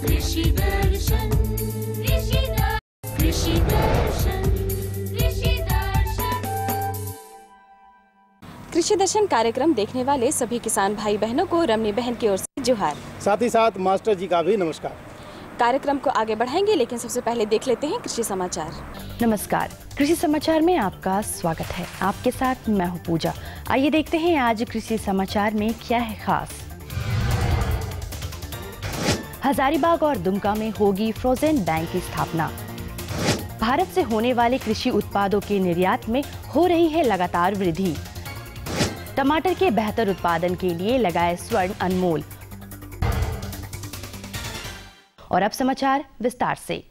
कृषि दर्शन कृषि दर्शन कृषि दर्शन कृषि दर्शन। कृषि दर्शन कार्यक्रम देखने वाले सभी किसान भाई बहनों को रमनी बहन की ओर से जोहार। साथ ही साथ मास्टर जी का भी नमस्कार। कार्यक्रम को आगे बढ़ाएंगे, लेकिन सबसे पहले देख लेते हैं कृषि समाचार। नमस्कार, कृषि समाचार में आपका स्वागत है। आपके साथ मैं हूं पूजा। आइए देखते हैं आज कृषि समाचार में क्या है खास। हजारीबाग और दुमका में होगी फ्रोजन बैंक की स्थापना। भारत से होने वाले कृषि उत्पादों के निर्यात में हो रही है लगातार वृद्धि। टमाटर के बेहतर उत्पादन के लिए लगाए स्वर्ण अनमोल। और अब समाचार विस्तार से।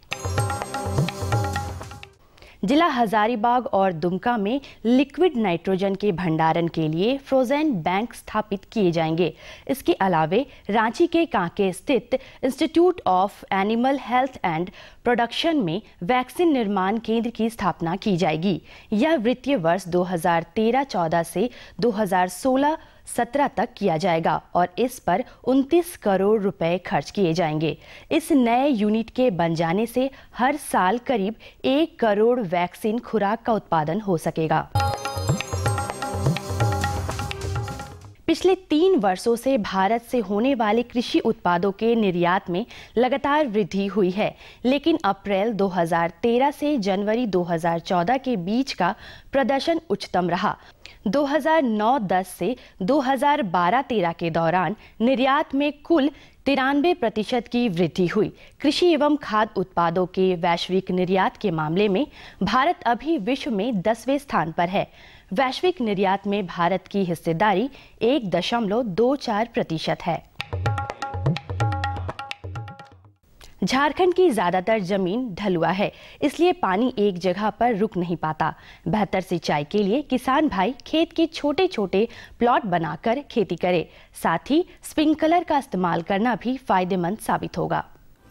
जिला हजारीबाग और दुमका में लिक्विड नाइट्रोजन के भंडारण के लिए फ्रोजन बैंक स्थापित किए जाएंगे। इसके अलावे रांची के कांके स्थित institute of animal health and production में वैक्सीन निर्माण केंद्र की स्थापना की जाएगी। यह वित्तीय वर्ष 2013-14 से 2016-17 तक किया जाएगा और इस पर 29 करोड़ रुपए खर्च किए जाएंगे। इस नए यूनिट के बन जाने से हर साल करीब 1 करोड़ वैक्सीन खुराक का उत्पादन हो सकेगा। पिछले 3 वर्षों से भारत से होने वाले कृषि उत्पादों के निर्यात में लगातार वृद्धि हुई है, लेकिन अप्रैल 2013 से जनवरी 2014 के बीच का प्रदर्शन उच्चतम रहा। 2009-10 से 2012-13 के दौरान निर्यात में कुल 93% की वृद्धि हुई। कृषि एवं खाद्य उत्पादों के वैश्विक निर्यात के मामले में भारत अभी विश्व में 10वें स्थान पर है। वैश्विक निर्यात में भारत की हिस्सेदारी 1.24% है। झारखंड की ज्यादातर जमीन ढलुआ है, इसलिए पानी एक जगह पर रुक नहीं पाता। बेहतर सिंचाई के लिए किसान भाई खेत के छोटे छोटे प्लॉट बनाकर खेती करें। साथ ही स्प्रिंकलर का इस्तेमाल करना भी फायदेमंद साबित होगा।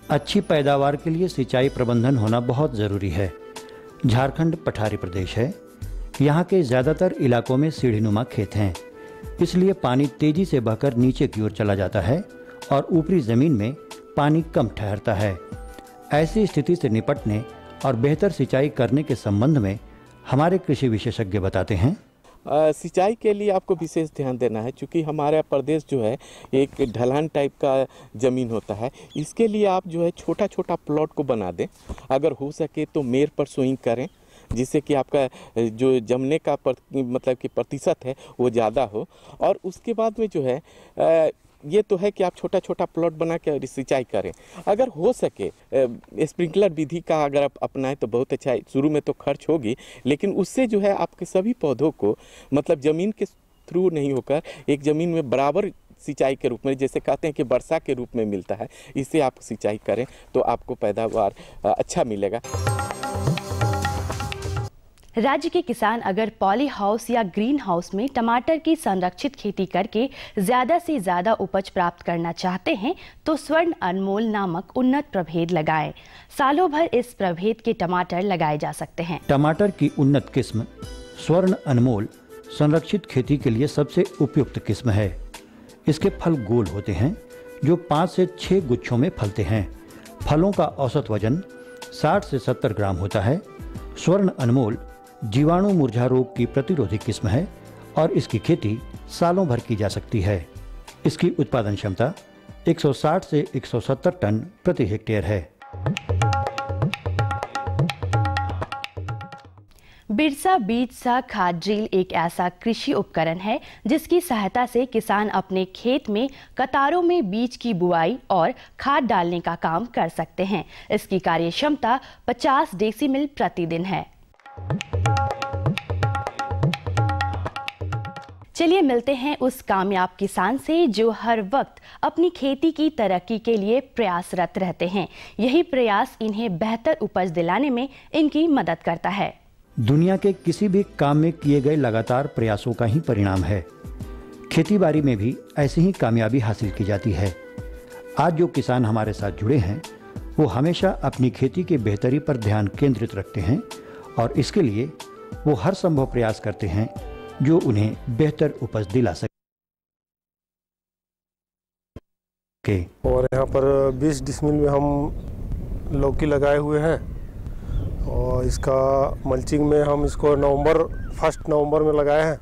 अच्छी पैदावार के लिए सिंचाई प्रबंधन होना बहुत जरूरी है। झारखंड पठारी प्रदेश है। यहाँ के ज्यादातर इलाकों में सीढ़ीनुमा खेत हैं, इसलिए पानी तेजी से बहकर नीचे की ओर चला जाता है और ऊपरी जमीन में पानी कम ठहरता है। ऐसी स्थिति से निपटने और बेहतर सिंचाई करने के संबंध में हमारे कृषि विशेषज्ञ बताते हैं। सिंचाई के लिए आपको विशेष ध्यान देना है, क्योंकि हमारा प्रदेश जो है एक ढलान टाइप का ज़मीन होता है। इसके लिए आप जो है छोटा छोटा प्लॉट को बना दें। अगर हो सके तो मेड़ पर सोइंग करें, जिससे कि आपका जो जमने का मतलब कि प्रतिशत है वो ज़्यादा हो। और उसके बाद में जो है ये तो है कि आप छोटा छोटा प्लॉट बना के सिंचाई करें। अगर हो सके स्प्रिंकलर विधि का अगर आप अपनाएं तो बहुत अच्छा है। शुरू में तो खर्च होगी, लेकिन उससे जो है आपके सभी पौधों को मतलब ज़मीन के थ्रू नहीं होकर एक ज़मीन में बराबर सिंचाई के रूप में, जैसे कहते हैं कि वर्षा के रूप में मिलता है, इससे आप सिंचाई करें तो आपको पैदावार अच्छा मिलेगा। राज्य के किसान अगर पॉली हाउस या ग्रीन हाउस में टमाटर की संरक्षित खेती करके ज्यादा से ज्यादा उपज प्राप्त करना चाहते हैं तो स्वर्ण अनमोल नामक उन्नत प्रभेद लगाएं। सालों भर इस प्रभेद के टमाटर लगाए जा सकते हैं। टमाटर की उन्नत किस्म स्वर्ण अनमोल संरक्षित खेती के लिए सबसे उपयुक्त किस्म है। इसके फल गोल होते हैं जो 5 से 6 गुच्छों में फलते हैं। फलों का औसत वजन 60 से 70 ग्राम होता है। स्वर्ण अनमोल जीवाणु मुरझा रोग की प्रतिरोधी किस्म है और इसकी खेती सालों भर की जा सकती है। इसकी उत्पादन क्षमता 160 से 170 टन प्रति हेक्टेयर है। बिरसा बीज सा खाद ड्रिल एक ऐसा कृषि उपकरण है जिसकी सहायता से किसान अपने खेत में कतारों में बीज की बुआई और खाद डालने का काम कर सकते हैं। इसकी कार्य क्षमता 50 डेसीमिल प्रतिदिन है। चलिए मिलते हैं उस कामयाब किसान से जो हर वक्त अपनी खेती की तरक्की के लिए प्रयासरत रहते हैं। यही प्रयास इन्हें बेहतर उपज दिलाने में इनकी मदद करता है। दुनिया के किसी भी काम में किए गए लगातार प्रयासों का ही परिणाम है। खेतीबाड़ी में भी ऐसी ही कामयाबी हासिल की जाती है। आज जो किसान हमारे साथ जुड़े हैं वो हमेशा अपनी खेती की बेहतरी पर ध्यान केंद्रित रखते हैं और इसके लिए वो हर संभव प्रयास करते हैं जो उन्हें बेहतर उपज दिला सके। सके। और यहाँ पर 20 डिसमिल में हम लौकी लगाए हुए हैं और इसका मल्चिंग में हम इसको 1 नवंबर में लगाए हैं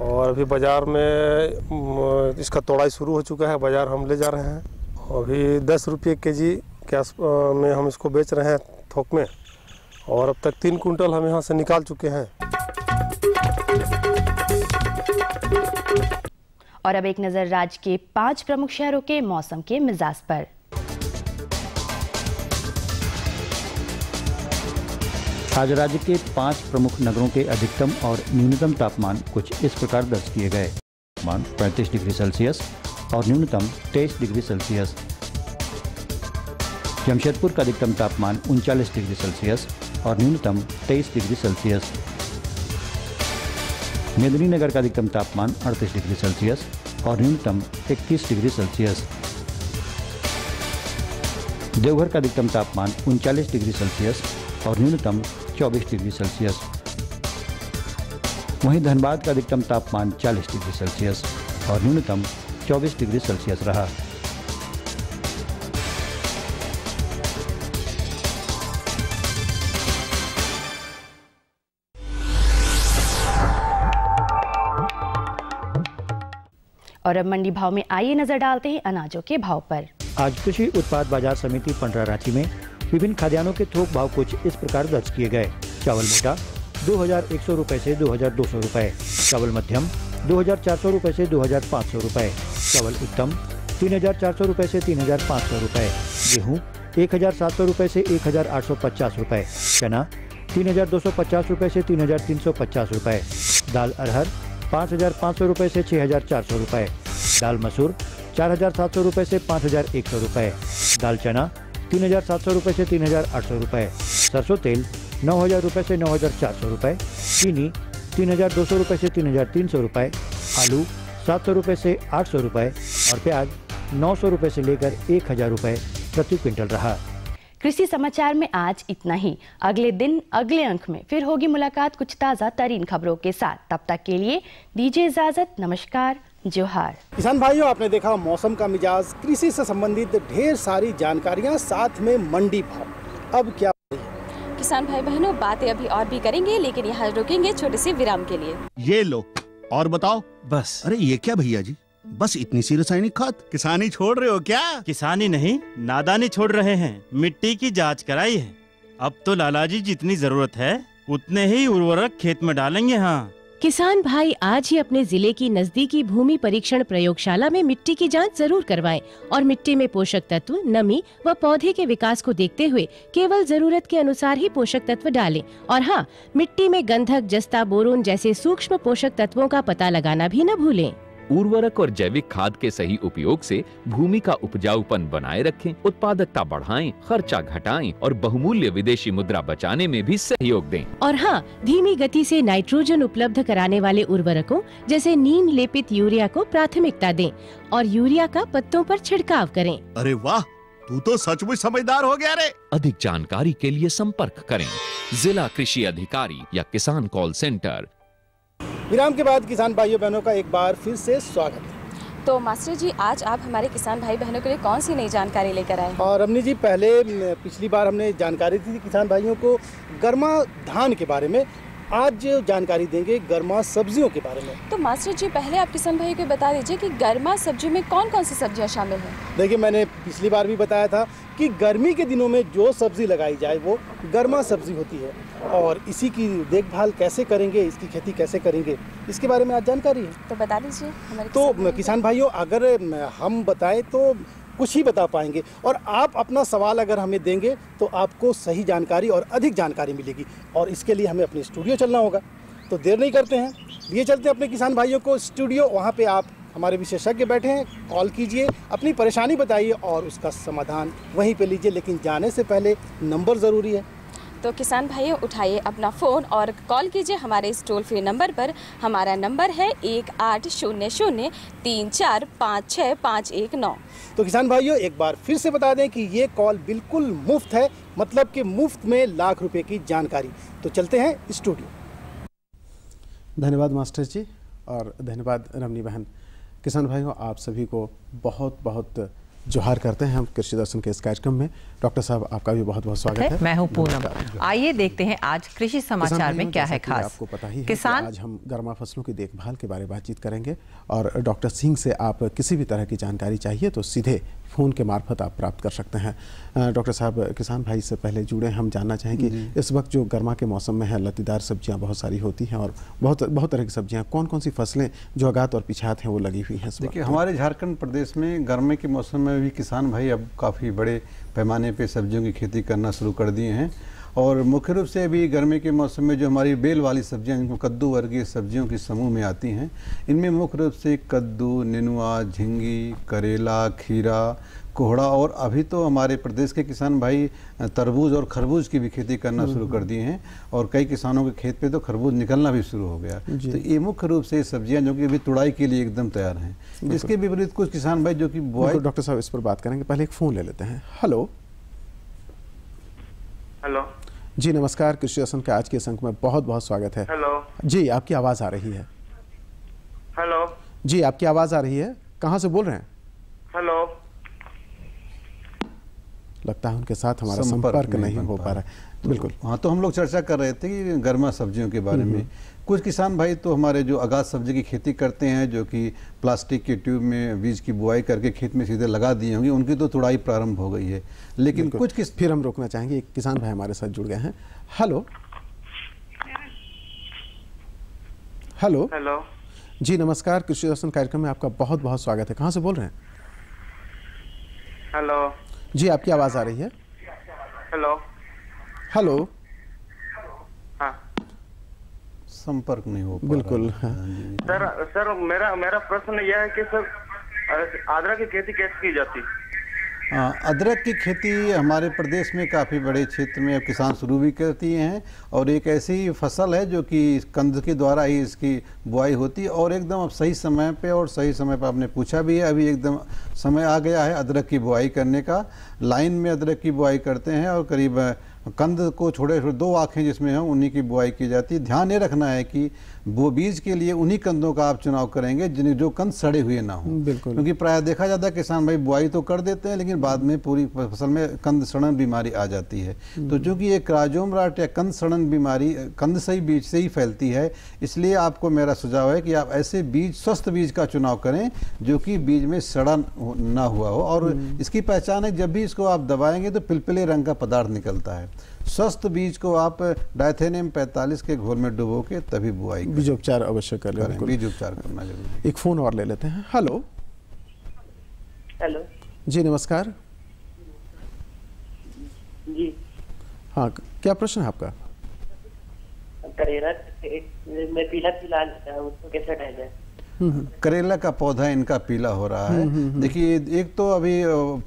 और अभी बाज़ार में इसका तोड़ाई शुरू हो चुका है। बाज़ार हम ले जा रहे हैं, अभी 10 रुपये केजी के आस में हम इसको बेच रहे हैं थोक में, और अब तक 3 कुंटल हम यहाँ से निकाल चुके हैं। और अब एक नज़र राज्य के 5 प्रमुख शहरों के मौसम के मिजाज पर। आज राज्य के 5 प्रमुख नगरों के अधिकतम और न्यूनतम तापमान कुछ इस प्रकार दर्ज किए गए। तापमान 35 डिग्री सेल्सियस और न्यूनतम 23 डिग्री सेल्सियस। जमशेदपुर का अधिकतम तापमान 39 डिग्री सेल्सियस और न्यूनतम 23 डिग्री सेल्सियस। मेदिनीनगर का अधिकतम तापमान 38 डिग्री सेल्सियस और न्यूनतम 21 डिग्री सेल्सियस। देवघर का अधिकतम तापमान 39 डिग्री सेल्सियस और न्यूनतम 24 डिग्री सेल्सियस। वहीं धनबाद का अधिकतम तापमान 40 डिग्री सेल्सियस और न्यूनतम 24 डिग्री सेल्सियस रहा। और अब मंडी भाव में आइए नजर डालते हैं अनाजों के भाव पर। आज कृषि उत्पाद बाजार समिति पंडरा रांची में विभिन्न खाद्यान्नों के थोक भाव कुछ इस प्रकार दर्ज किए गए। चावल मोटा 2100 रुपए से 2200 रुपए, चावल मध्यम 2400 रुपए से 2500 रुपए, चावल उत्तम 3400 रुपए से 3500 रुपए, गेहूँ 1700 रुपए से 1850 रुपए, चना 3250 रुपए से 3350 रुपए, दाल अरहर 5500 रुपए से 6400 रुपए, दाल मसूर 4700 रुपए से 5100 रुपए, दाल चना 3700 रुपए से 3800 रुपए, सरसों तेल 9000 रुपए से 9400 रुपए, चीनी 3200 रुपए से 3300 रुपए, आलू 700 रुपए से 800 रुपए और प्याज 900 रुपए से लेकर 1000 रुपए प्रति क्विंटल रहा। कृषि समाचार में आज इतना ही। अगले दिन अगले अंक में फिर होगी मुलाकात कुछ ताज़ा तरीन खबरों के साथ। तब तक के लिए दीजिए इजाजत। नमस्कार, जोहार। किसान भाइयों, आपने देखा मौसम का मिजाज, कृषि से संबंधित ढेर सारी जानकारियां, साथ में मंडी भाव। अब क्या किसान भाई बहनों, बातें अभी और भी करेंगे, लेकिन यहाँ रुकेंगे छोटे से विराम के लिए। ये लो और बताओ। बस। अरे ये क्या भैया जी, बस इतनी सी रासायनिक खाद? किसानी छोड़ रहे हो क्या? किसानी नहीं, नादानी छोड़ रहे हैं। मिट्टी की जांच कराई है। अब तो लाला जी जितनी जरूरत है उतने ही उर्वरक खेत में डालेंगे। हाँ, किसान भाई आज ही अपने जिले की नजदीकी भूमि परीक्षण प्रयोगशाला में मिट्टी की जांच जरूर करवाएं और मिट्टी में पोषक तत्व, नमी व पौधे के विकास को देखते हुए केवल जरूरत के अनुसार ही पोषक तत्व डालें। और हाँ, मिट्टी में गंधक, जस्ता, बोरोन जैसे सूक्ष्म पोषक तत्वों का पता लगाना भी न भूलें। उर्वरक और जैविक खाद के सही उपयोग से भूमि का उपजाऊपन बनाए रखें, उत्पादकता बढ़ाएं, खर्चा घटाएं और बहुमूल्य विदेशी मुद्रा बचाने में भी सहयोग दें। और हाँ, धीमी गति से नाइट्रोजन उपलब्ध कराने वाले उर्वरकों जैसे नीम लेपित यूरिया को प्राथमिकता दें और यूरिया का पत्तों पर छिड़काव करें। अरे वाह, तू तो सचमुच समझदार हो गया रे। अधिक जानकारी के लिए संपर्क करें जिला कृषि अधिकारी या किसान कॉल सेंटर। विराम के बाद किसान भाइयों बहनों का एक बार फिर से स्वागत है। तो मास्टर जी, आज आप हमारे किसान भाई बहनों के लिए कौन सी नई जानकारी लेकर आए? और रमनी जी, पिछली बार हमने जानकारी दी थी किसान भाइयों को गर्मा धान के बारे में। आज जानकारी देंगे गर्मा सब्जियों के बारे में। तो मास्टर जी, पहले आप किसान भाइयों को बता दीजिए कि गर्मा सब्जी में कौन कौन सी सब्जियां शामिल हैं? देखिए, मैंने पिछली बार भी बताया था कि गर्मी के दिनों में जो सब्जी लगाई जाए वो गर्मा सब्जी होती है, और इसी की देखभाल कैसे करेंगे, इसकी खेती कैसे करेंगे, इसके बारे में आज जानकारी है। तो बता दीजिए हमारे तो किसान भाइयों, अगर हम बताएं तो कुछ ही बता पाएंगे, और आप अपना सवाल अगर हमें देंगे तो आपको सही जानकारी और अधिक जानकारी मिलेगी, और इसके लिए हमें अपने स्टूडियो चलना होगा। तो देर नहीं करते हैं, लिए चलते हैं अपने किसान भाइयों को स्टूडियो। वहाँ पे आप हमारे विशेषज्ञ बैठे हैं, कॉल कीजिए, अपनी परेशानी बताइए और उसका समाधान वहीं पे लीजिए। लेकिन जाने से पहले नंबर ज़रूरी है। तो किसान भाइयों, उठाइए अपना फ़ोन और कॉल कीजिए हमारे इस टोल फ्री नंबर पर। हमारा नंबर है 1800-3456-519। तो किसान भाइयों, एक बार फिर से बता दें कि ये कॉल बिल्कुल मुफ्त है, मतलब कि मुफ्त में लाख रुपए की जानकारी। तो चलते हैं स्टूडियो। धन्यवाद मास्टर जी और धन्यवाद रमनी बहन। किसान भाइयों, आप सभी को बहुत बहुत जोहार करते हैं हम कृषि दर्शन के इस कार्यक्रम में। डॉक्टर साहब, आपका भी बहुत बहुत स्वागत है। मैं हूं पूनम। आइए देखते हैं आज कृषि समाचार में क्या है खास। आपको पता ही है किसान, आज हम गर्मा फसलों की देखभाल के बारे में बातचीत करेंगे और डॉक्टर सिंह से आप किसी भी तरह की जानकारी चाहिए तो सीधे फ़ोन के मार्फत आप प्राप्त कर सकते हैं। डॉक्टर साहब, किसान भाई से पहले जुड़े हम जानना चाहेंगे इस वक्त जो गर्मा के मौसम में है, लतीदार सब्जियां बहुत सारी होती हैं और बहुत तरह की सब्जियां, कौन कौन सी फसलें जो अगात और पिछात हैं वो लगी हुई हैं? देखिए, हमारे झारखंड प्रदेश में गर्मी के मौसम में भी किसान भाई अब काफ़ी बड़े पैमाने पे सब्जियों की खेती करना शुरू कर दिए हैं और मुख्य रूप से अभी गर्मी के मौसम में जो हमारी बेल वाली सब्जियां जिनको कद्दू वर्गीय सब्जियों के समूह में आती हैं, इनमें मुख्य रूप से कद्दू, नेनुआ, झिंगी, करेला, खीरा, कोहड़ा और अभी तो हमारे प्रदेश के किसान भाई तरबूज और खरबूज की भी खेती करना शुरू कर दिए हैं और कई किसानों के खेत पे तो खरबूज निकलना भी शुरू हो गया। तो ये मुख्य रूप से सब्जियां जो कि अभी तुड़ाई के लिए एकदम तैयार हैं। इसके विपरीत कुछ किसान भाई जो कि बुआई। डॉक्टर साहब, इस पर बात करेंगे, पहले एक फ़ोन ले लेते हैं। हेलो हेलो जी, नमस्कार। कृषि दर्शन के आज के इस अंक में बहुत बहुत स्वागत है। हेलो जी, आपकी आवाज़ आ रही है। हेलो जी, आपकी आवाज़ आ रही है। कहाँ से बोल रहे हैं? हेलो। लगता है उनके साथ हमारा संपर्क नहीं हो पा रहा है। बिल्कुल। हाँ, तो हम लोग चर्चा कर रहे थे कि गर्मा सब्जियों के बारे में। कुछ किसान भाई तो हमारे जो आगाज सब्जी की खेती करते हैं, जो कि प्लास्टिक के ट्यूब में बीज की बुआई करके खेत में सीधे लगा दिए होंगे, उनकी तो तुड़ाई प्रारंभ हो गई है। लेकिन कुछ फिर हम रोकना चाहेंगे, एक किसान भाई हमारे साथ जुड़ गए हैं। हेलो हेलो हेलो जी, नमस्कार। कृषि दर्शन कार्यक्रम में आपका बहुत बहुत स्वागत है। कहाँ से बोल रहे हैं? हेलो जी, आपकी आवाज़ आ रही है। Hello hello. हाँ, संपर्क नहीं हो पा बिल्कुल। सर मेरा प्रश्न यह है कि सर अदरक की खेती कैसे की जाती है? अदरक की खेती हमारे प्रदेश में काफ़ी बड़े क्षेत्र में अब किसान शुरू भी करती हैं और एक ऐसी फसल है जो कि कंद के द्वारा ही इसकी बुआई होती है और एकदम अब सही समय पे और सही समय पर आपने पूछा भी है, अभी एकदम समय आ गया है अदरक की बुआई करने का। लाइन में अदरक की बुआई करते हैं और करीब कंद को छोड़े 2 आँखें जिसमें हैं उन्हीं की बुआई की जाती है। ध्यान ये रखना है कि वो बीज के लिए उन्हीं कंदों का आप चुनाव करेंगे जो कंद सड़े हुए ना हो, क्योंकि प्राय देखा जाता है किसान भाई बुआई तो कर देते हैं लेकिन बाद में पूरी फसल में कंद सड़न बीमारी आ जाती है। तो चूंकि ये क्राजोम राट या कंद सड़न बीमारी कंद से ही बीज से ही फैलती है, इसलिए आपको मेरा सुझाव है कि आप ऐसे बीज, स्वस्थ बीज का चुनाव करें जो कि बीज में सड़न ना हुआ हो। और इसकी पहचान है, जब भी इसको आप दबाएंगे तो पिलपिले रंग का पदार्थ निकलता है। स्वस्थ बीज को आप डायथेनियम 45 के घोल में डुबो के तभी बुआई करें। बीजोपचार अवश्य कर लें। बीज उपचार करना जरूरी है। एक फोन और ले लेते हैं। हेलो हेलो जी, नमस्कार। जी हाँ, क्या प्रश्न है आपका? करेला में पीला पीला है, उसको कैसे हटाया जाए? करेला का पौधा इनका पीला हो रहा है। देखिए, एक तो अभी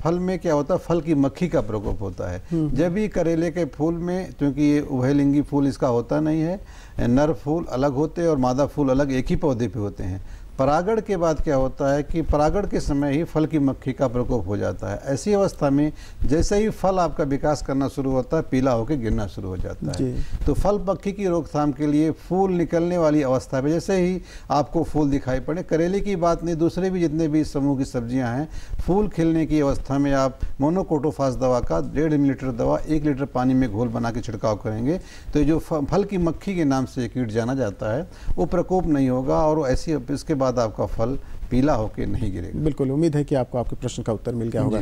फल में क्या होता है, फल की मक्खी का प्रकोप होता है। जब भी करेले के फूल में, क्योंकि ये उभयलिंगी फूल इसका होता नहीं है, नर फूल अलग होते हैं और मादा फूल अलग एक ही पौधे पे होते हैं। परागण के बाद क्या होता है कि परागण के समय ही फल की मक्खी का प्रकोप हो जाता है। ऐसी अवस्था में जैसे ही फल आपका विकास करना शुरू होता है, पीला होकर गिरना शुरू हो जाता है। तो फल मक्खी की रोकथाम के लिए फूल निकलने वाली अवस्था में जैसे ही आपको फूल दिखाई पड़े, करेले की बात नहीं, दूसरे भी जितने भी समूह की सब्जियां हैं, फूल खिलने की अवस्था में आप मोनोकोटोफास दवा का 1.5 मिलीलीटर दवा 1 लीटर पानी में घोल बना के छिड़काव करेंगे तो जो फल की मक्खी के नाम से कीट जाना जाता है वो प्रकोप नहीं होगा और ऐसी इसके बाद आपका फल पीला होकर नहीं गिरेगा। बिल्कुल, उम्मीद है कि आपको आपके प्रश्न का उत्तर मिल गया होगा।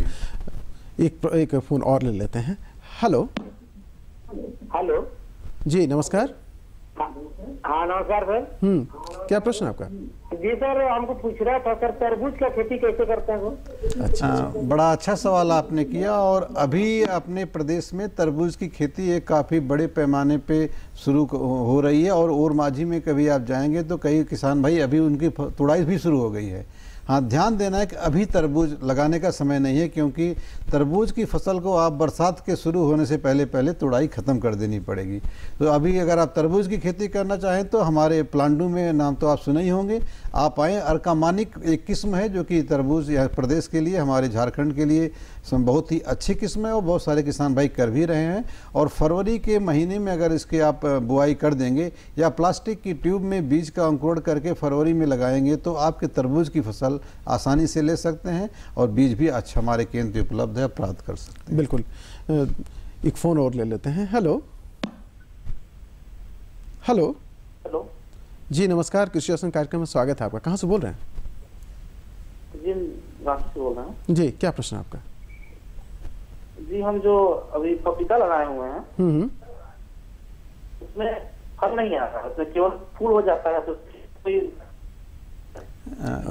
एक फोन और ले लेते हैं। हेलो हेलो जी, नमस्कार। हाँ नमस्कार सर। क्या प्रश्न है आपका? जी सर, हमको पूछ रहा था सर, तरबूज का खेती कैसे करते हैं वो? अच्छा, बड़ा अच्छा सवाल आपने किया। और अभी अपने प्रदेश में तरबूज की खेती एक काफ़ी बड़े पैमाने पे शुरू हो रही है और माझी में कभी आप जाएंगे तो कई किसान भाई अभी उनकी तुड़ाई भी शुरू हो गई है। हाँ, ध्यान देना है कि अभी तरबूज लगाने का समय नहीं है, क्योंकि तरबूज की फसल को आप बरसात के शुरू होने से पहले पहले तुड़ाई ख़त्म कर देनी पड़ेगी। तो अभी अगर आप तरबूज की खेती करना चाहें तो हमारे प्लांडू में, नाम तो आप सुने ही होंगे, आप आएँ। अर्कामानिक एक किस्म है जो कि तरबूज यहाँ प्रदेश के लिए, हमारे झारखंड के लिए बहुत ही अच्छी किस्म है और बहुत सारे किसान भाई कर भी रहे हैं। और फरवरी के महीने में अगर इसके आप बुआई कर देंगे या प्लास्टिक की ट्यूब में बीज का अंकुरण करके फरवरी में लगाएंगे तो आपके तरबूज की फसल आसानी से ले सकते हैं और बीज भी अच्छा हमारे केंद्र पे उपलब्ध है, प्राप्त कर सकते हैं। बिल्कुल। एक फ़ोन और ले लेते हैं। हेलो हेलो हेलो जी नमस्कार, कृषि दर्शन कार्यक्रम में स्वागत है आपका। कहाँ से बोल रहे हैं? जी रांची से बोल रहे हैं। जी क्या प्रश्न है आपका? जी हम जो अभी पपीता लगाए हुए हैं उसमें फल नहीं आ रहा, उसमें केवल फूल हो जाता है। तो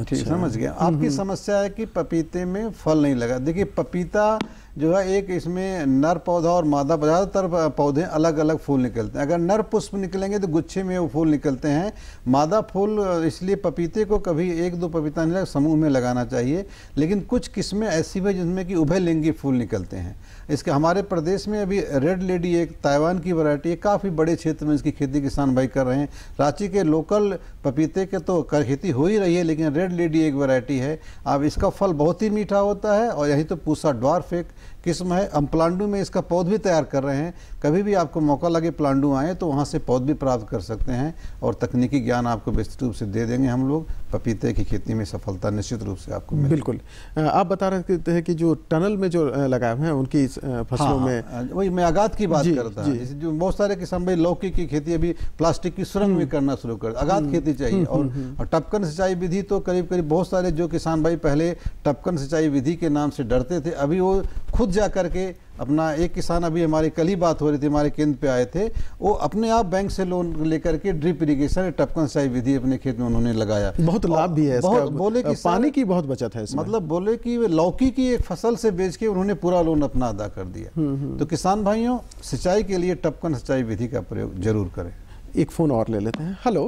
ठीक, समझ गया। आपकी समस्या है कि पपीते में फल नहीं लगा। देखिए पपीता जो है एक इसमें नर पौधा और मादा, ज़्यादातर पौधे अलग अलग फूल निकलते हैं। अगर नर पुष्प निकलेंगे तो गुच्छे में वो फूल निकलते हैं। मादा फूल, इसलिए पपीते को कभी एक दो पपीता नहीं समूह में लगाना चाहिए। लेकिन कुछ किस्में ऐसी भी जिसमें कि उभयलिंगी फूल निकलते हैं। इसके हमारे प्रदेश में अभी रेड लेडी एक ताइवान की वैरायटी है, काफ़ी बड़े क्षेत्र में इसकी खेती किसान भाई कर रहे हैं। रांची के लोकल पपीते के तो खेती हो ही रही है, लेकिन रेड लेडी एक वैरायटी है। अब इसका फल बहुत ही मीठा होता है और यही तो पूसा ड्वार्फ एक किस्म है। हम प्लांडू में इसका पौध भी तैयार कर रहे हैं। कभी भी आपको मौका लगे प्लांडू आए तो वहाँ से पौध भी प्राप्त कर सकते हैं और तकनीकी ज्ञान आपको विस्तृत रूप से दे देंगे हम लोग। पपीते की खेती में सफलता निश्चित रूप से आपको मिलेगी। बिल्कुल। आप बता रहे थे कि जो टनल में जो लगाए हुए हैं उनकी फसलों में, वही मैं आगात की बात करता हूँ। जैसे जो बहुत सारे किसान भाई लौकी की खेती अभी प्लास्टिक की सुरंग में करना शुरू कर, आगात खेती चाहिए। और टपकन सिंचाई विधि तो करीब करीब बहुत सारे जो किसान भाई पहले टपकन सिंचाई विधि के नाम से डरते थे, अभी वो खुद जा करके अपना, एक किसान अभी हमारी कल ही बात हो रही थी, हमारे केंद्र पे आए थे, वो अपने आप बैंक से लोन लेकर के ड्रिप इरिगेशन टपकन सिंचाई विधि अपने खेत में उन्होंने लगाया। बहुत लाभ भी है इसका। बोले कि पानी की बहुत बचत है इसमें। मतलब बोले कि लौकी की एक फसल से बेच के उन्होंने पूरा लोन अपना अदा कर दिया। तो किसान भाइयों, सिंचाई के लिए टपकन सिंचाई विधि का प्रयोग जरूर करें। एक फोन और ले लेते हैं। हेलो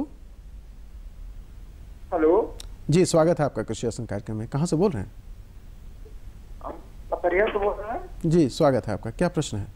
हेलो जी स्वागत है आपका कृषि दर्शन कार्यक्रम में। कहाँ से बोल रहे हैं? परिया से बोल रहे हैं। जी स्वागत है आपका। क्या प्रश्न है?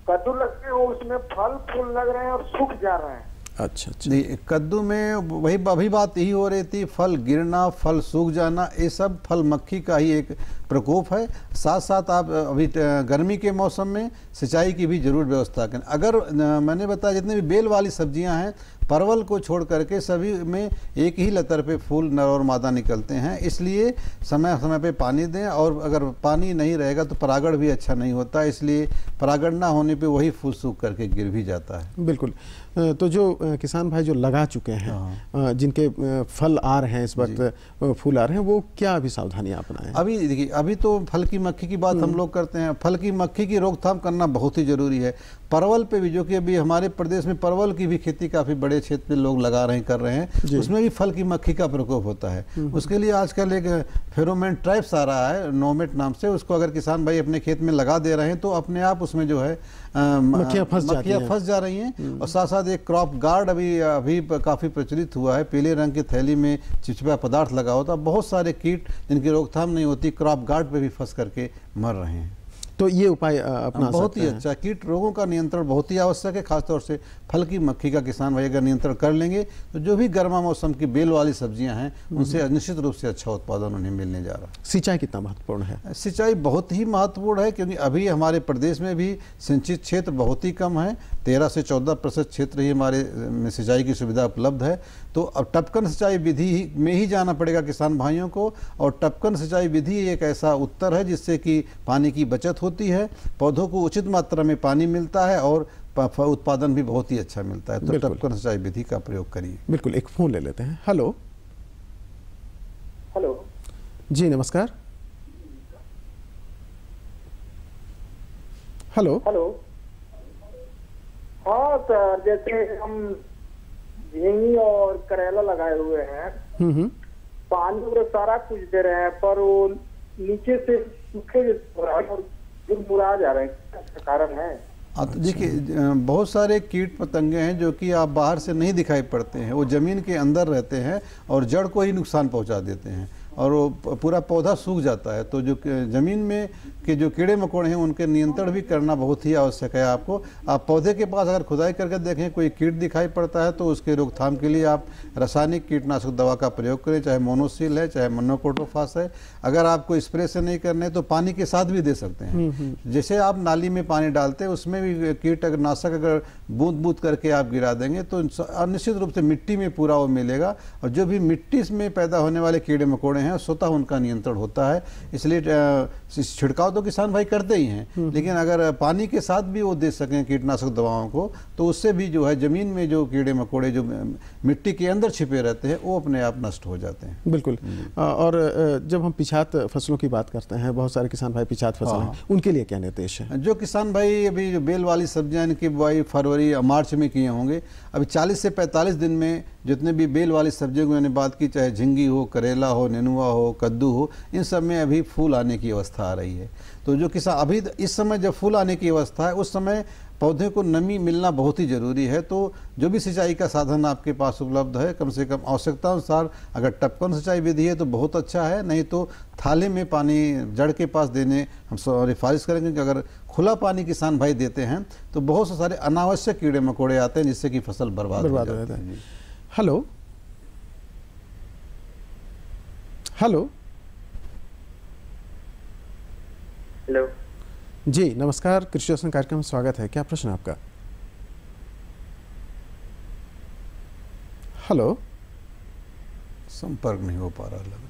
कद्दू लगे हो, उसमें फल फूल लग रहे हैं और सूख जा रहे हैं। अच्छा अच्छा। नहीं, कद्दू में वही अभी बात यही हो रही थी, फल गिरना, फल सूख जाना, ये सब फल मक्खी का ही एक प्रकोप है। साथ साथ आप अभी गर्मी के मौसम में सिंचाई की भी जरूर व्यवस्था करें। अगर मैंने बताया जितने भी बेल वाली सब्जियां हैं, परवल को छोड़ करके सभी में एक ही लतर पे फूल नर और मादा निकलते हैं। इसलिए समय समय पे पानी दें और अगर पानी नहीं रहेगा तो परागण भी अच्छा नहीं होता। इसलिए परागण ना होने पे वही फूल सूख करके गिर भी जाता है। बिल्कुल। तो जो किसान भाई जो लगा चुके हैं, जिनके फल आ रहे हैं इस वक्त, फूल आ रहे हैं, वो क्या अभी सावधानियां अपनाएं? अभी देखिए, अभी तो फल की मक्खी की बात हम लोग करते हैं। फल की मक्खी की रोकथाम करना बहुत ही जरूरी है। परवल पे भी, जो कि अभी हमारे प्रदेश में परवल की भी खेती काफ़ी बड़े क्षेत्र में लोग लगा रहे हैं, कर रहे हैं, उसमें भी फल की मक्खी का प्रकोप होता है। उसके लिए आजकल एक फेरोमोन ट्रैप्स आ रहा है नोमेट नाम से, उसको अगर किसान भाई अपने खेत में लगा दे रहे हैं तो अपने आप उसमें जो है मक्खियाँ फंस जा रही हैं। और साथ साथ एक क्रॉप गार्ड अभी काफ़ी प्रचलित हुआ है, पीले रंग की थैली में चिपचिपा पदार्थ लगा होता है। बहुत सारे कीट जिनकी रोकथाम नहीं होती, क्रॉप गार्ड पे भी फंस करके मर रहे हैं। तो ये उपाय अपना बहुत ही अच्छा। कीट रोगों का नियंत्रण बहुत ही आवश्यक है, खासतौर से फल की मक्खी का किसान भाई अगर नियंत्रण कर लेंगे तो जो भी गर्मा मौसम की बेल वाली सब्जियां हैं उनसे निश्चित रूप से अच्छा उत्पादन उन्हें मिलने जा रहा है। सिंचाई कितना महत्वपूर्ण है? सिंचाई बहुत ही महत्वपूर्ण है, क्योंकि अभी हमारे प्रदेश में भी सिंचित क्षेत्र बहुत ही कम है। 13 से 14% क्षेत्र ही हमारे में सिंचाई की सुविधा उपलब्ध है। तो अब टपकन सिंचाई विधि में ही जाना पड़ेगा किसान भाइयों को। और टपकन सिंचाई विधि एक ऐसा उत्तर है जिससे कि पानी की बचत होती है, पौधों को उचित मात्रा में पानी मिलता है और उत्पादन भी बहुत ही अच्छा मिलता है। तो टपकन सिंचाई विधि का प्रयोग करिए। बिल्कुल। एक फोन ले लेते हैं। हेलो हेलो जी नमस्कार। Hello hello. हाँ सर, जैसे हम झींगी और करेला लगाए हुए हैं, पानी पूरा सारा कुछ दे रहे हैं, पर वो नीचे से सूखे और मुरझा जा रहे हैं, क्या कारण है? देखिए, बहुत सारे कीट पतंगे हैं जो कि आप बाहर से नहीं दिखाई पड़ते हैं, वो जमीन के अंदर रहते हैं और जड़ को ही नुकसान पहुंचा देते हैं। और वो पूरा पौधा सूख जाता है। तो जो ज़मीन में के जो कीड़े मकोड़े हैं उनके नियंत्रण भी करना बहुत ही आवश्यक है आपको। आप पौधे के पास अगर खुदाई करके देखें कोई कीट दिखाई पड़ता है तो उसके रोकथाम के लिए आप रासायनिक कीटनाशक दवा का प्रयोग करें, चाहे मोनोसिल है चाहे मोनोक्रोटोफास है। अगर आपको स्प्रे से नहीं करने तो पानी के साथ भी दे सकते हैं। जैसे आप नाली में पानी डालते हैं उसमें भी कीटनाशक अगर बूंद बूंद करके आप गिरा देंगे तो निश्चित रूप से मिट्टी में पूरा वो मिलेगा, और जो भी मिट्टी में पैदा होने वाले कीड़े मकोड़े हैं स्वतः उनका नियंत्रण होता है। इसलिए छिड़काव तो किसान भाई करते ही हैं, लेकिन अगर पानी के साथ भी वो दे सकें कीटनाशक दवाओं को तो उससे भी जो है ज़मीन में जो कीड़े मकोड़े जो मिट्टी के अंदर छिपे रहते हैं वो अपने आप नष्ट हो जाते हैं। बिल्कुल। और जब हम पिछात फसलों की बात करते हैं, बहुत सारे किसान भाई पिछात फसल हैं, उनके लिए क्या निर्देश है? जो किसान भाई अभी जो बेल वाली सब्जियां इनकी बुआई फरवरी या मार्च में किए होंगे, अभी 40 से 45 दिन में जितने भी बेल वाली सब्जियों की मैंने बात की, चाहे झिंगी हो, करेला हो, नेनुआ हो, कद्दू हो, इन सब में अभी फूल आने की अवस्था आ रही है। तो जो किसान अभी इस समय जब फूल आने की अवस्था है उस समय पौधे को नमी मिलना बहुत ही ज़रूरी है। तो जो भी सिंचाई का साधन आपके पास उपलब्ध है, कम से कम आवश्यकता अनुसार अगर टपकन सिंचाई विधि है तो बहुत अच्छा है, नहीं तो थाले में पानी जड़ के पास देने हम सिफारिश करेंगे कि अगर खुला पानी किसान भाई देते हैं तो बहुत से सारे अनावश्यक कीड़े मकोड़े आते हैं जिससे कि फसल बर्बाद हो जाती है। हेलो हेलो हेलो जी नमस्कार, कृषि दर्शन कार्यक्रम में स्वागत है। क्या प्रश्न है आपका? हेलो, संपर्क नहीं हो पा रहा,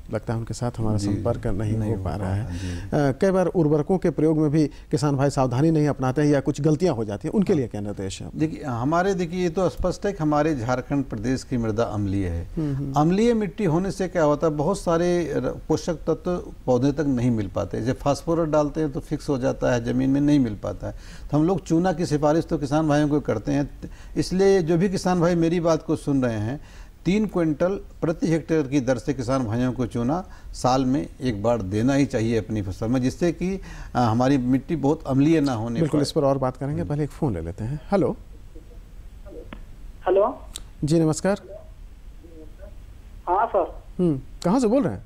लगता है उनके साथ हमारा संपर्क नहीं हो पा रहा है। कई बार उर्वरकों के प्रयोग में भी किसान भाई सावधानी नहीं अपनाते हैं या कुछ गलतियां हो जाती हैं, उनके लिए क्या निर्देश है? देखिए ये तो स्पष्ट है कि हमारे झारखंड प्रदेश की मृदा अम्लीय है। अम्लीय मिट्टी होने से क्या होता है, बहुत सारे पोषक तत्व पौधे तक नहीं मिल पाते। जब फास्फोरस डालते हैं तो फिक्स हो जाता है, जमीन में नहीं मिल पाता है। तो हम लोग चूना की सिफारिश तो किसान भाइयों को करते हैं। इसलिए जो भी किसान भाई मेरी बात को सुन रहे हैं, 3 क्विंटल प्रति हेक्टेयर की दर से किसान भाइयों को चूना साल में एक बार देना ही चाहिए अपनी फसल में, जिससे कि हमारी मिट्टी बहुत अम्लीय ना होने। बिल्कुल, इस पर और बात करेंगे, पहले एक फ़ोन ले लेते हैं। हेलो हेलो जी नमस्कार। हाँ सर। कहाँ से बोल रहे हैं?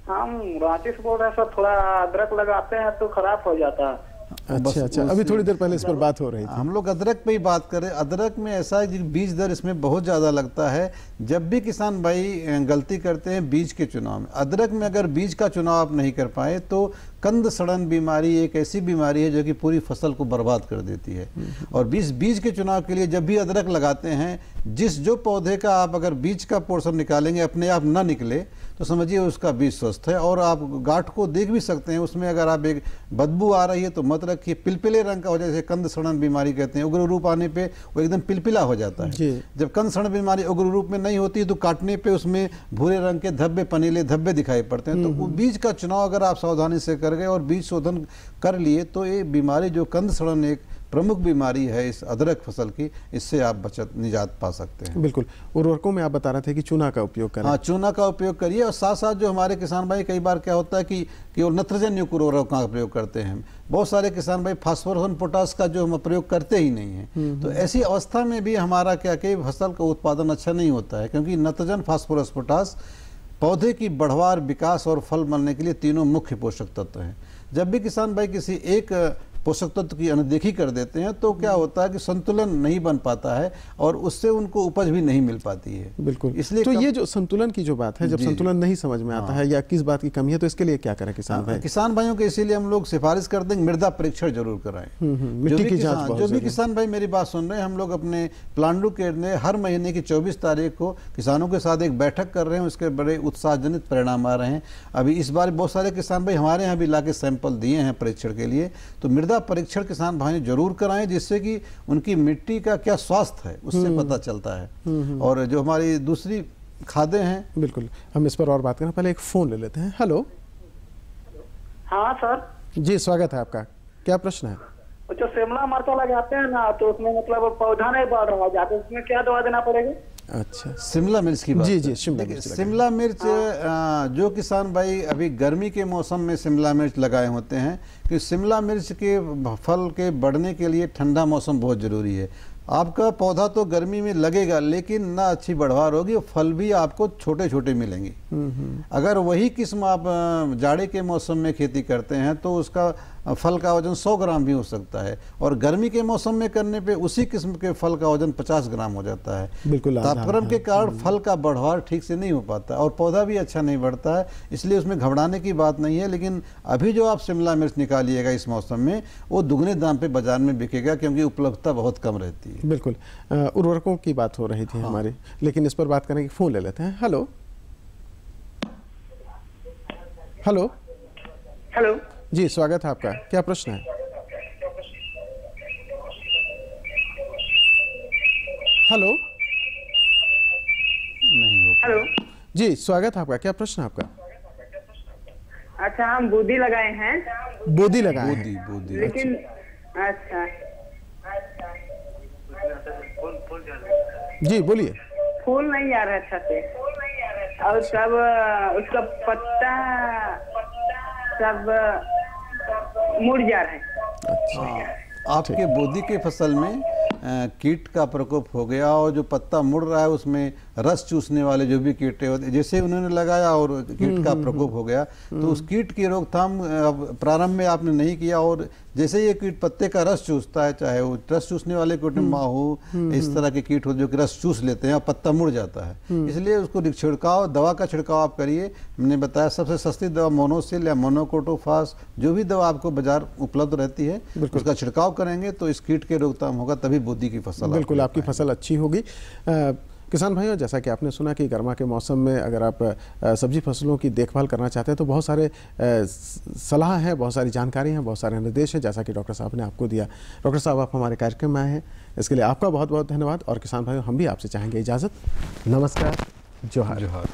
हम रांची से बोल रहे हैं सर। थोड़ा अदरक लगाते हैं तो खराब हो जाता है। अच्छा, अभी थोड़ी देर पहले इस पर बात हो रही थी। हम लोग अदरक पे ही बात करें। अदरक में ऐसा है कि बीज दर इसमें बहुत ज़्यादा लगता है। जब भी किसान भाई गलती करते हैं बीज के चुनाव में, अदरक में अगर बीज का चुनाव आप नहीं कर पाए तो कंद सड़न बीमारी एक ऐसी बीमारी है जो कि पूरी फसल को बर्बाद कर देती है। और बीज के चुनाव के लिए जब भी अदरक लगाते हैं, जो पौधे का आप अगर बीज का पोर्शन निकालेंगे अपने आप ना निकले तो समझिए उसका बीज स्वस्थ है। और आप गांठ को देख भी सकते हैं, उसमें अगर आप एक बदबू आ रही है तो मत रखिए। पिलपिले रंग का हो जाए, जैसे कंद सड़न बीमारी कहते हैं, उग्र रूप आने पे वो एकदम पिलपिला हो जाता है। जब कंद सड़न बीमारी उग्र रूप में नहीं होती तो काटने पे उसमें भूरे रंग के धब्बे, पनीले धब्बे दिखाई पड़ते हैं। तो वो बीज का चुनाव अगर आप सावधानी से कर गए और बीज शोधन कर लिए तो ये बीमारी जो कंद सड़न एक प्रमुख बीमारी है इस अदरक फसल की, इससे आप निजात पा सकते हैं। बिल्कुल। उर्वरकों में आप बता रहे थे कि चूना का उपयोग करें। हाँ, चूना का उपयोग करिए। और साथ साथ जो हमारे किसान भाई कई बार क्या होता है कि केवल नत्रजन युक्त उर्वरकों का प्रयोग करते हैं। बहुत सारे किसान भाई फास्फोरस और पोटास का जो हम प्रयोग करते ही नहीं है। तो ऐसी अवस्था में भी हमारा क्या कि फसल का उत्पादन अच्छा नहीं होता है, क्योंकि नत्रजन, फास्फोरस, पोटास पौधे की बढ़वार, विकास और फल बनने के लिए तीनों मुख्य पोषक तत्व हैं। जब भी किसान भाई किसी एक पोषक तत्व की अनदेखी कर देते हैं तो क्या होता है कि संतुलन नहीं बन पाता है और उससे उनको उपज भी नहीं मिल पाती है। बिल्कुल। इसलिए तो ये जो संतुलन की जो बात है, जब संतुलन नहीं समझ में आता है या किस बात की कमी है तो इसके लिए क्या करें किसान भाई? किसान भाइयों के इसीलिए हम लोग सिफारिश करते हैं मृदा परीक्षण जरूर कराएं। मिट्टी की जांच। जो भी किसान भाई मेरी बात सुन रहे हैं, हम लोग अपने प्लांडू के हर महीने की 24 तारीख को किसानों के साथ एक बैठक कर रहे हैं। उसके बड़े उत्साहजनित परिणाम आ रहे हैं। अभी इस बार बहुत सारे किसान भाई हमारे यहाँ भी लाके सैंपल दिए हैं परीक्षण के लिए। तो मृदा परीक्षण किसान भाई जरूर कराएं, जिससे कि उनकी मिट्टी का क्या स्वास्थ्य है उससे पता चलता है। और जो हमारी दूसरी खादें हैं, बिल्कुल हम इस पर और बात करें, पहले एक फोन ले लेते हैं। हेलो। हाँ सर जी स्वागत है आपका, क्या प्रश्न है? जो शिमला मिर्च लगाते हैं ना तो उसमें मतलब पौधा नहीं बढ़ रहा जाता, उसमें क्या दवा देना पड़ेगा? अच्छा, शिमला मिर्च की बात। जी शिमला मिर्च जो किसान भाई अभी गर्मी के मौसम में शिमला मिर्च लगाए होते हैं कि शिमला मिर्च के फल के बढ़ने के लिए ठंडा मौसम बहुत ज़रूरी है। आपका पौधा तो गर्मी में लगेगा लेकिन ना अच्छी बढ़वार होगी और फल भी आपको छोटे छोटे मिलेंगे। अगर वही किस्म आप जाड़े के मौसम में खेती करते हैं तो उसका फल का वजन 100 ग्राम भी हो सकता है, और गर्मी के मौसम में करने पे उसी किस्म के फल का वजन 50 ग्राम हो जाता है। बिल्कुल तापक्रम के कारण फल का बढ़वार ठीक से नहीं हो पाता और पौधा भी अच्छा नहीं बढ़ता है, इसलिए उसमें घबराने की बात नहीं है। लेकिन अभी जो आप शिमला मिर्च निकालिएगा इस मौसम में, वो दुगने दाम पे बाजार में बिकेगा क्योंकि उपलब्धता बहुत कम रहती है। बिल्कुल, उर्वरकों की बात हो रही थी हमारी, लेकिन इस पर बात करेंगे। फोन ले लेते हैं। हेलो हेलो हेलो जी, स्वागत है आपका, क्या प्रश्न है? हेलो नहीं हो। हेलो जी, स्वागत है आपका, क्या प्रश्न है आपका? अच्छा, हम बूदी लगाए हैं। बोदी लगाए हैं? बूदी। लेकिन अच्छा जी बोलिए। फूल नहीं आ रहा है अच्छा से, और सब उसका पत्ता सब मुड़ जा रहा है। अच्छा, आपके बोदी के फसल में कीट का प्रकोप हो गया और जो पत्ता मुड़ रहा है उसमें रस चूसने वाले जो भी कीटे होते, जैसे उन्होंने लगाया और कीट का प्रकोप हो गया, तो उस कीट की रोकथाम प्रारंभ में आपने नहीं किया, और जैसे ये कीट पत्ते का रस चूसता है, चाहे वो रस चूसने वाले कीट माहू इस तरह के कीट होते जो कि रस चूस लेते हैं और पत्ता मुड़ जाता है, इसलिए उसको छिड़काव, दवा का छिड़काव आप करिए। हमने बताया सबसे सस्ती दवा मोनोसिल या मोनोकोटोफास, जो भी दवा आपको बाजार उपलब्ध रहती है उसका छिड़काव करेंगे तो इस कीट के रोकथाम होगा, तभी बोदी की फसल बिल्कुल आपकी फसल अच्छी होगी। किसान भाइयों, जैसा कि आपने सुना कि गर्मा के मौसम में अगर आप सब्जी फसलों की देखभाल करना चाहते हैं तो बहुत सारे सलाह हैं, बहुत सारी जानकारी हैं, बहुत सारे निर्देश हैं, जैसा कि डॉक्टर साहब ने आपको दिया। डॉक्टर साहब, आप हमारे कार्यक्रम में आए हैं, इसके लिए आपका बहुत बहुत धन्यवाद। और किसान भाइयों, हम भी आपसे चाहेंगे इजाज़त। नमस्कार, जोहार।